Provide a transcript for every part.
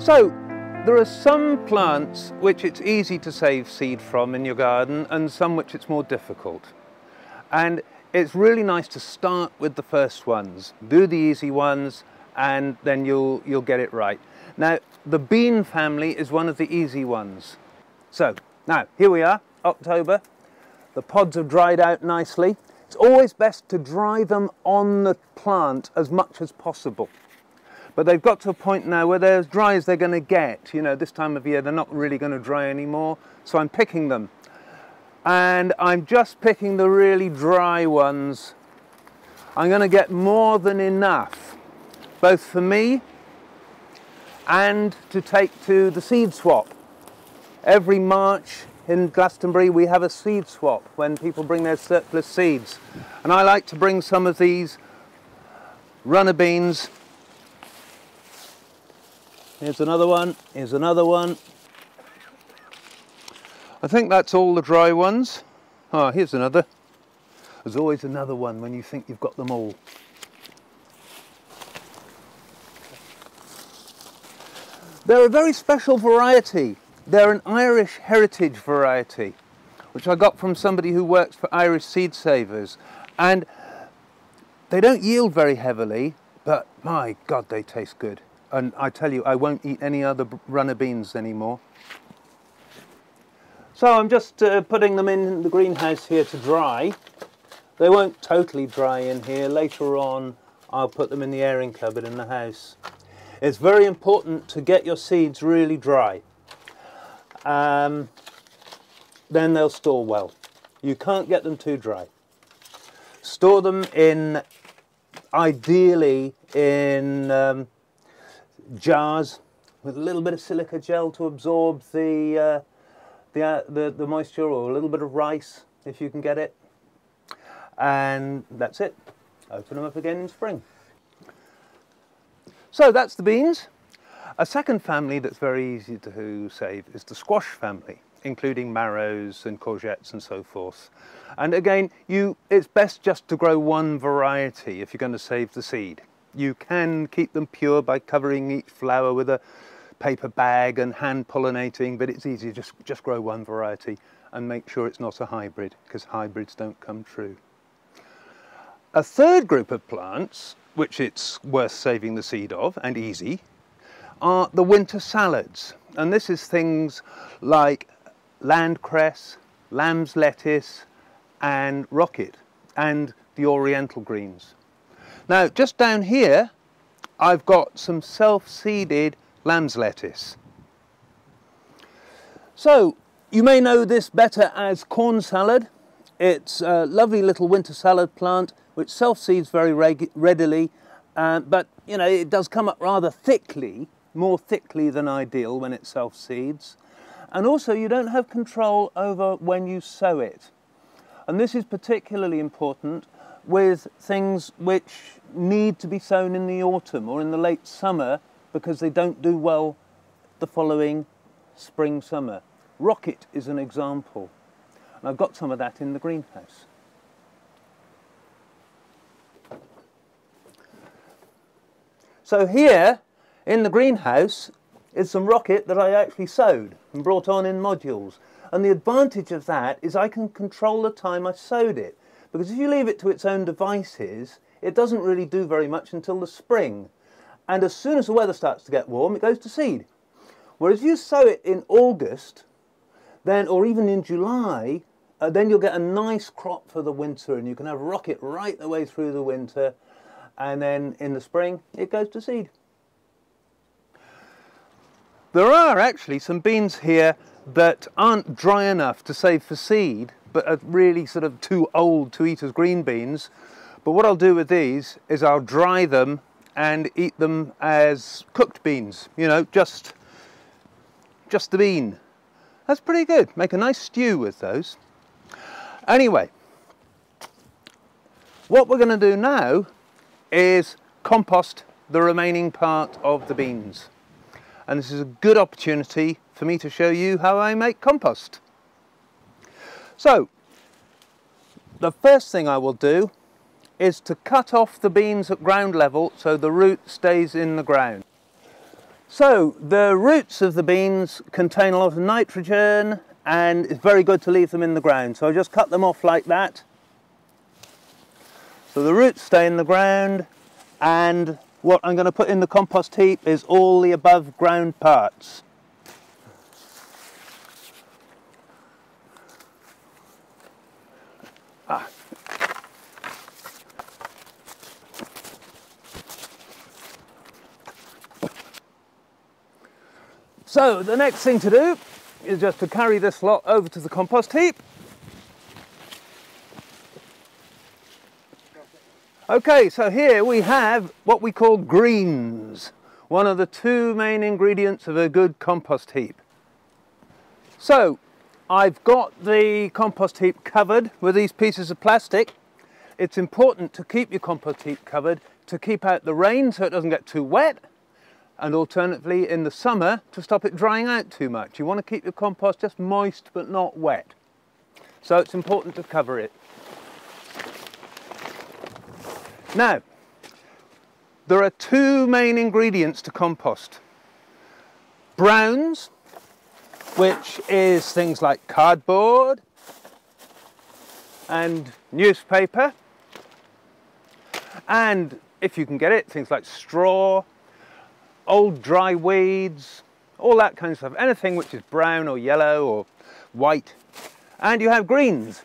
So, there are some plants which it's easy to save seed from in your garden and some which it's more difficult. And it's really nice to start with the first ones. Do the easy ones and then you'll get it right. Now, the bean family is one of the easy ones. So, now, here we are, October. The pods have dried out nicely. It's always best to dry them on the plant as much as possible. But they've got to a point now where they're as dry as they're going to get. You know, this time of year, they're not really going to dry anymore. So I'm picking them. And I'm just picking the really dry ones. I'm going to get more than enough, both for me and to take to the seed swap. Every March in Glastonbury we have a seed swap when people bring their surplus seeds. And I like to bring some of these runner beans. Here's another one, here's another one. I think that's all the dry ones. Oh, here's another. There's always another one when you think you've got them all. They're a very special variety. They're an Irish heritage variety, which I got from somebody who works for Irish Seed Savers. And they don't yield very heavily, but my God, they taste good. And I tell you, I won't eat any other runner beans anymore. So I'm just putting them in the greenhouse here to dry. They won't totally dry in here. Later on, I'll put them in the airing cupboard in the house. It's very important to get your seeds really dry. Then they'll store well. You can't get them too dry. Store them in, ideally, in jars with a little bit of silica gel to absorb the moisture, or a little bit of rice if you can get it. And that's it. Open them up again in spring. So that's the beans. A second family that's very easy to save is the squash family, including marrows and courgettes and so forth. And again, it's best just to grow one variety if you're going to save the seed. You can keep them pure by covering each flower with a paper bag and hand pollinating, but it's easy, just grow one variety and make sure it's not a hybrid, because hybrids don't come true. A third group of plants, which it's worth saving the seed of, and easy, are the winter salads. And this is things like landcress, lamb's lettuce and rocket, and the oriental greens. Now, just down here, I've got some self-seeded lamb's lettuce. So, you may know this better as corn salad. It's a lovely little winter salad plant which self-seeds very readily, but you know, it does come up rather thickly, more thickly than ideal when it self-seeds. And also you don't have control over when you sow it. And this is particularly important with things which need to be sown in the autumn or in the late summer, because they don't do well the following spring, summer. Rocket is an example. And I've got some of that in the greenhouse. So here in the greenhouse is some rocket that I actually sowed and brought on in modules. And the advantage of that is I can control the time I sowed it. Because if you leave it to its own devices, it doesn't really do very much until the spring. And as soon as the weather starts to get warm, it goes to seed. Whereas if you sow it in August, then, or even in July, then you'll get a nice crop for the winter, and you can have rocket right the way through the winter, and then in the spring, it goes to seed. There are actually some beans here that aren't dry enough to save for seed, but are really sort of too old to eat as green beans. But what I'll do with these is I'll dry them and eat them as cooked beans, you know, just the bean. That's pretty good. Make a nice stew with those. Anyway, what we're going to do now is compost the remaining part of the beans. And this is a good opportunity for me to show you how I make compost. So, the first thing I will do is to cut off the beans at ground level so the root stays in the ground. So the roots of the beans contain a lot of nitrogen, and it's very good to leave them in the ground. So I just cut them off like that. So the roots stay in the ground, and what I'm going to put in the compost heap is all the above ground parts. So the next thing to do is just to carry this lot over to the compost heap. Okay, so here we have what we call greens, one of the two main ingredients of a good compost heap. So I've got the compost heap covered with these pieces of plastic. It's important to keep your compost heap covered to keep out the rain so it doesn't get too wet, and alternatively in the summer to stop it drying out too much. You want to keep your compost just moist but not wet. So it's important to cover it. Now, there are two main ingredients to compost. Browns, which is things like cardboard and newspaper, and if you can get it, things like straw, old dry weeds, all that kind of stuff, anything which is brown or yellow or white. And you have greens.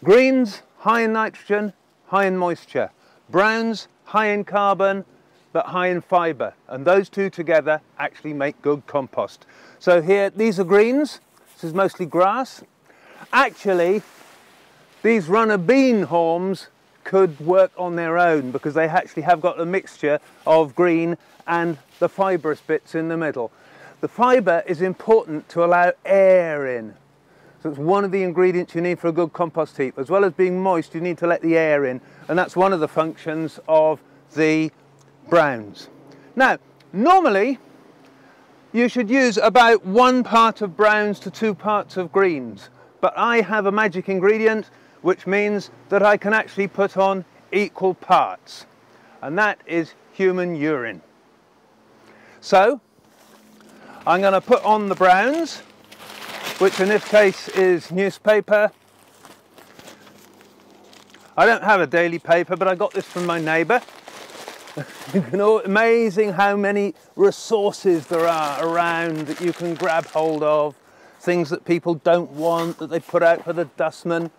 Greens, high in nitrogen, high in moisture. Browns, high in carbon, but high in fibre. And those two together actually make good compost. So here, these are greens. This is mostly grass. Actually, these runner bean haulms could work on their own because they actually have got a mixture of green and the fibrous bits in the middle. The fibre is important to allow air in. So it's one of the ingredients you need for a good compost heap. As well as being moist, you need to let the air in, and that's one of the functions of the browns. Now, normally you should use about 1 part of browns to 2 parts of greens, but I have a magic ingredient which means that I can actually put on equal parts, and that is human urine. So I'm going to put on the browns, which in this case is newspaper. I don't have a daily paper, but I got this from my neighbour. Amazing how many resources there are around that you can grab hold of, things that people don't want that they put out for the dustman.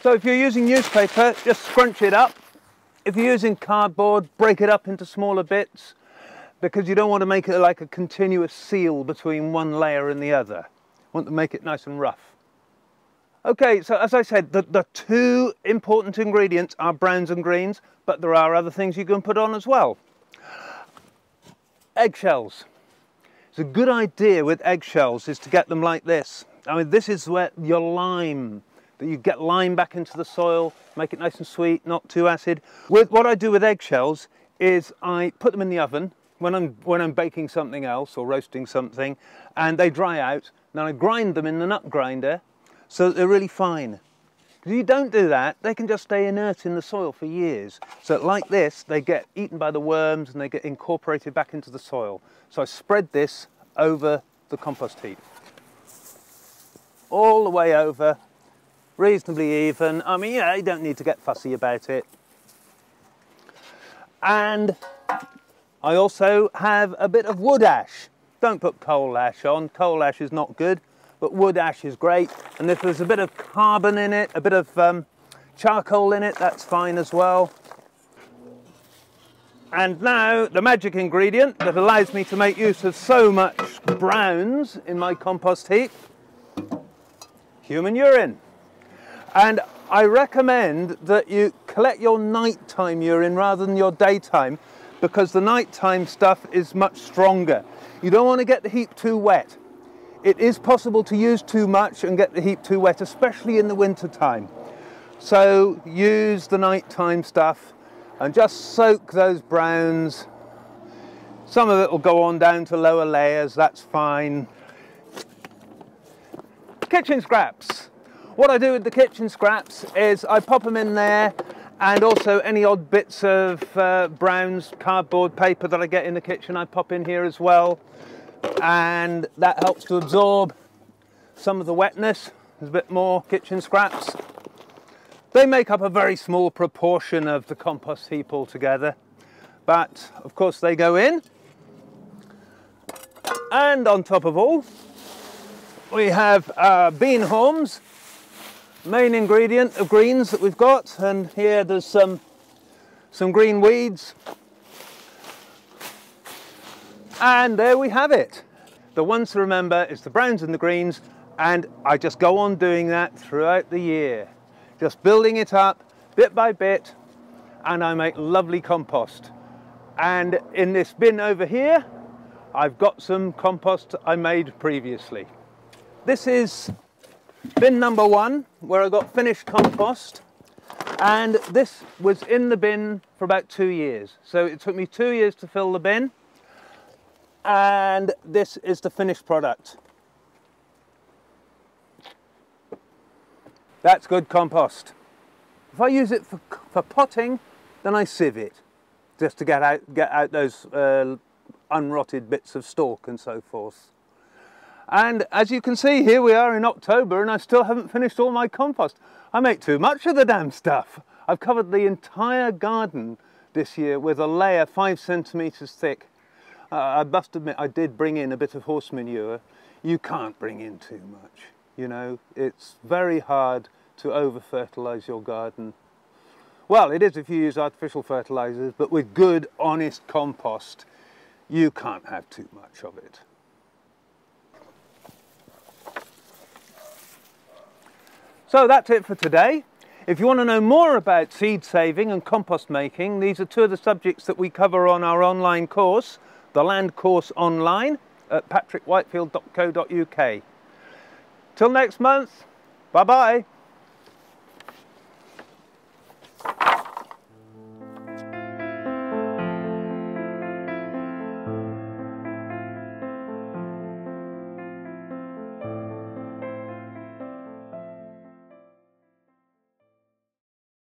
So if you're using newspaper, just scrunch it up. If you're using cardboard, break it up into smaller bits, because you don't want to make it like a continuous seal between one layer and the other. You want to make it nice and rough. Okay, so as I said, the two important ingredients are browns and greens, but there are other things you can put on as well. Eggshells. It's a good idea with eggshells is to get them like this. I mean, this is where your lime, that you get lime back into the soil, make it nice and sweet, not too acid. What I do with eggshells is I put them in the oven when I'm baking something else or roasting something, and they dry out. Then I grind them in the nut grinder so that they're really fine. If you don't do that, they can just stay inert in the soil for years. So like this, they get eaten by the worms and they get incorporated back into the soil. So I spread this over the compost heap. All the way over, reasonably even. I mean, yeah, you don't need to get fussy about it. And I also have a bit of wood ash. Don't put coal ash on. Coal ash is not good, but wood ash is great. And if there's a bit of carbon in it, a bit of charcoal in it, that's fine as well. And now the magic ingredient that allows me to make use of so much browns in my compost heap, human urine. And I recommend that you collect your nighttime urine rather than your daytime, because the nighttime stuff is much stronger. You don't want to get the heap too wet. It is possible to use too much and get the heap too wet, especially in the winter time. So use the nighttime stuff and just soak those browns. Some of it will go on down to lower layers, that's fine. Kitchen scraps. What I do with the kitchen scraps is I pop them in there And also any odd bits of browns, cardboard, paper that I get in the kitchen, I pop in here as well. And that helps to absorb some of the wetness. There's a bit more kitchen scraps. They make up a very small proportion of the compost heap altogether. But of course they go in. And on top of all, we have bean haulms, main ingredient of greens that we've got. And here there's some green weeds. And there we have it. The ones to remember is the browns and the greens, and I just go on doing that throughout the year. Just building it up bit by bit, and I make lovely compost. And in this bin over here, I've got some compost I made previously. This is bin number 1, where I got finished compost. And this was in the bin for about 2 years. So it took me 2 years to fill the bin. And this is the finished product. That's good compost. If I use it for potting, then I sieve it, just to get out those unrotted bits of stalk and so forth. And as you can see, here we are in October and I still haven't finished all my compost. I make too much of the damn stuff. I've covered the entire garden this year with a layer 5 centimeters thick. I must admit, I did bring in a bit of horse manure. You can't bring in too much, you know. It's very hard to over-fertilise your garden. Well, it is if you use artificial fertilisers, but with good, honest compost, you can't have too much of it. So that's it for today. If you want to know more about seed saving and compost making, these are 2 of the subjects that we cover on our online course, the Land Course Online at patrickwhitefield.co.uk. Till next month, bye-bye.